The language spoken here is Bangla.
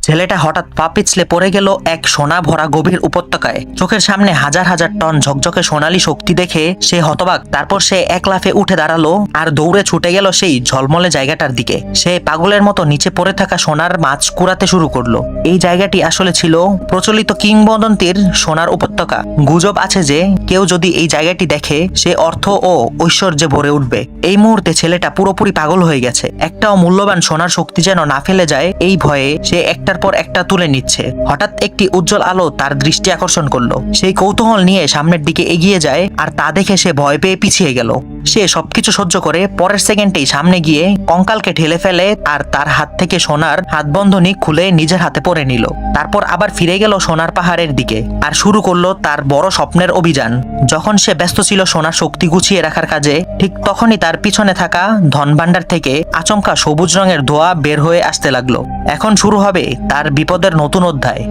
ছেলেটা হঠাৎ পা পিছলে পড়ে গেল এক সোনা ভরা গভীর উপত্যকায়। চোখের সামনে হাজার হাজার টন ঝকঝকে সোনালী শক্তি দেখে সে হতবাক। তারপর সে এক লাফে উঠে দাঁড়ালো আর দৌড়ে ছুটে গেল সেই ঝলমলে জায়গাটার দিকে। সে পাগলের মতো নিচে পড়ে থাকা সোনার মাছ কুড়াতে শুরু করলো। এই জায়গাটি আসলে ছিল প্রচলিত কিংবদন্তির সোনার উপত্যকা। গুজব আছে যে কেউ যদি এই জায়গাটি দেখে সে অর্থ ও ঐশ্বর্যে ভরে উঠবে। এই মুহূর্তে ছেলেটা পুরোপুরি পাগল হয়ে গেছে। একটাও মূল্যবান সোনার শক্তি যেন না ফেলে যায় এই ভয়ে সে একটার পর একটা তুলে নিচ্ছে। হঠাৎ একটি উজ্জ্বল আলো তার দৃষ্টি আকর্ষণ করলো। সেই কৌতূহল নিয়ে সামনের দিকে এগিয়ে যায় আর তা দেখে সে ভয় পেয়ে পিছিয়ে গেল। সে সবকিছু সহ্য করে পরের সেকেন্ডেই সামনে গিয়ে কঙ্কালকে ঠেলে ফেলে আর তার হাত থেকে সোনার হাতবন্ধনী খুলে নিজের হাতে পরে নিল। তারপর আবার ফিরে গেল সোনার পাহাড়ের দিকে আর শুরু করলো তার বড় স্বপ্নের অভিযান। যখন সে ব্যস্ত ছিল সোনার শক্তি গুছিয়ে রাখার কাজে, ঠিক তখনই তার পিছনে থাকা ধনভাণ্ডার থেকে আচমকা সবুজ রঙের ধোঁয়া বের হয়ে আসতে লাগলো। এখন শুরু হবে তার বিপদের নতুন অধ্যায়।